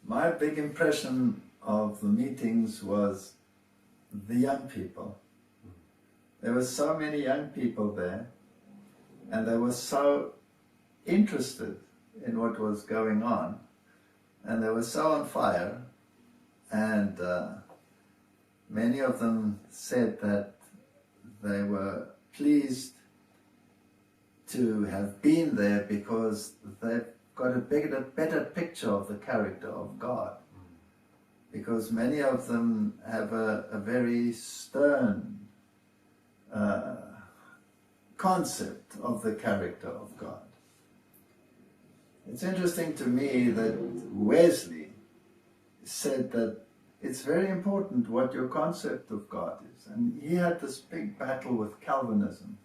my big impression of the meetings was the young people. There were so many young people there, and they were so interested in what was going on, and they were so on fire, and many of them said that they were pleased to have been there because they've got a better picture of the character of God. Because many of them have a very stern concept of the character of God. It's interesting to me that Wesley said that it's very important what your concept of God is. And he had this big battle with Calvinism.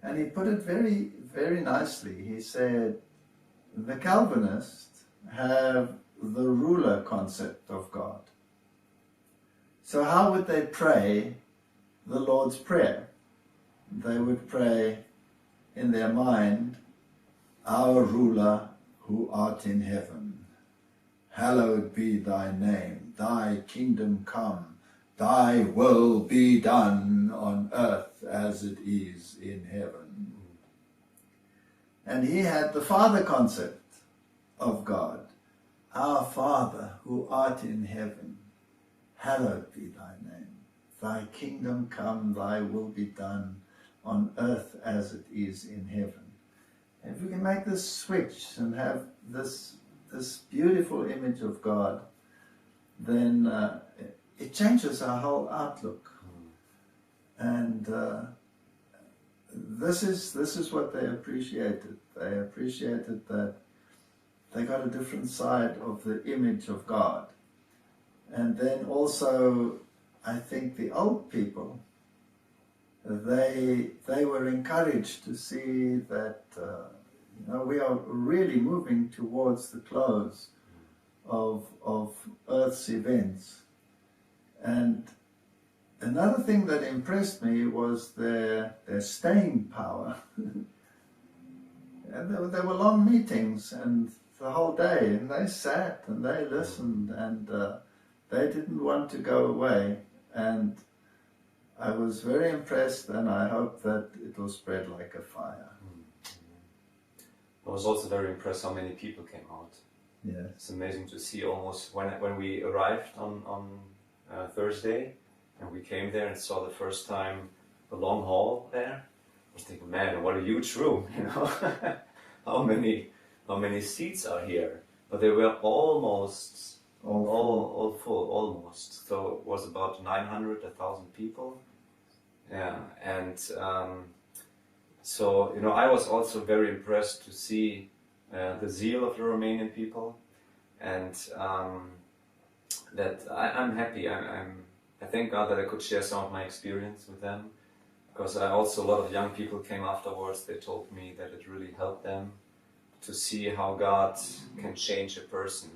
And he put it very, very nicely. He said, the Calvinists have the ruler concept of God. So how would they pray the Lord's Prayer? They would pray in their mind, our ruler who art in heaven, hallowed be thy name, thy kingdom come, thy will be done on earth as it is in heaven. And he had the Father concept of God. Our Father who art in heaven, hallowed be thy name. Thy kingdom come, thy will be done on earth as it is in heaven. And if we can make this switch and have this beautiful image of God, then it changes our whole outlook. And this is what they appreciated. They appreciated that they got a different side of the image of God. And then also, I think the old people, they were encouraged to see that we are really moving towards the close of Earth's events. And another thing that impressed me was their staying power. And there were long meetings and the whole day, and they sat and they listened, and they didn't want to go away. And I was very impressed, and I hope that it will spread like a fire. I was also very impressed how many people came out. Yeah, it's amazing to see. Almost when we arrived on Thursday, and we came there and saw the first time the long hall there, I was thinking, man, what a huge room, how many seats are here? But they were almost all full, almost. So it was about 900, 1,000 people. Yeah, and so I was also very impressed to see the zeal of the Romanian people, and that I'm happy. I thank God that I could share some of my experience with them, because a lot of young people came afterwards. They told me that it really helped them to see how God can change a person.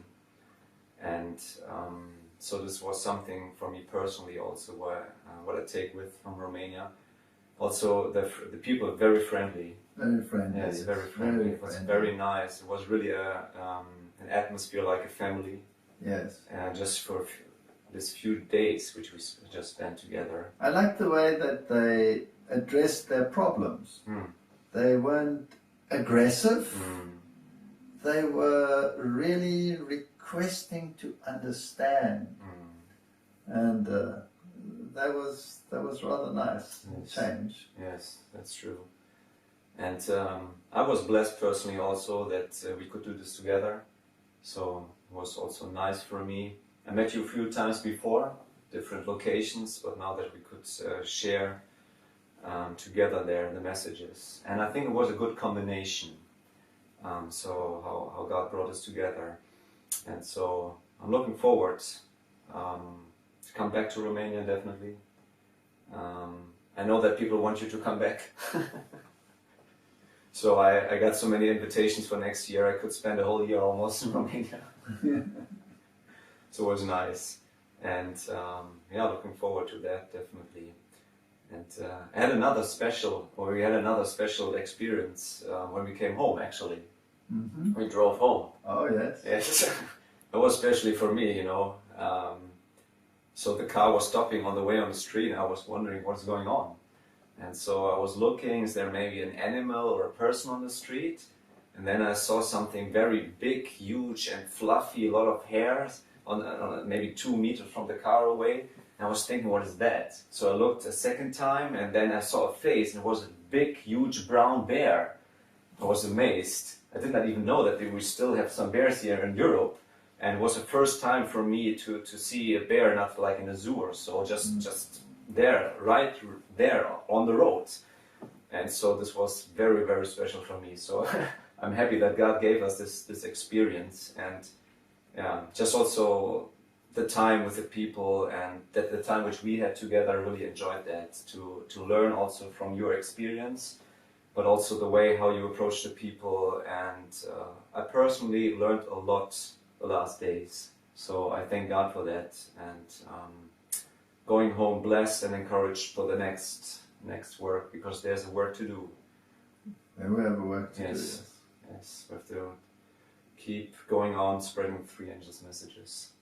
And so this was something for me personally also, what I take with from Romania. Also, the people are very friendly. Very friendly. Yes, very friendly. It was very nice. It was really an atmosphere like a family. Yes. Just for these few days which we just spent together. I like the way that they addressed their problems. They weren't aggressive. They were really requesting to understand, and that was rather nice. Yes. Change. Yes, that's true. And I was blessed personally also that we could do this together. So it was also nice for me. I met you a few times before, different locations, but now that we could share together there the messages, and I think it was a good combination. So how God brought us together, and so I'm looking forward to come back to Romania, definitely. I know that people want you to come back. So I got so many invitations for next year. I could spend a whole year almost in Romania. So it was nice, and looking forward to that, definitely. And we had another special experience when we came home, actually. We drove home. Oh, yes. Yes. was especially for me, you know. So the car was stopping on the way on the street, and I was wondering what's going on. And so I was looking, is there maybe an animal or a person on the street? And then I saw something very big, huge and fluffy, a lot of hairs, on maybe 2 meters from the car away. And I was thinking, what is that? So I looked a second time, and then I saw a face, and it was a big, huge brown bear. I was amazed. I did not even know that we still have some bears here in Europe. And it was the first time for me to see a bear, not like in a zoo or so, just there, right there on the road. And so this was very, very special for me. So I'm happy that God gave us this experience, and just also the time with the people, and that the time which we had together, I really enjoyed that, to learn also from your experience, but also the way how you approach the people. And I personally learned a lot the last days. So I thank God for that, and going home blessed and encouraged for the next work, because there's a work to do. And we have a work to do. Yes, we have to keep going on spreading 3 angels' messages.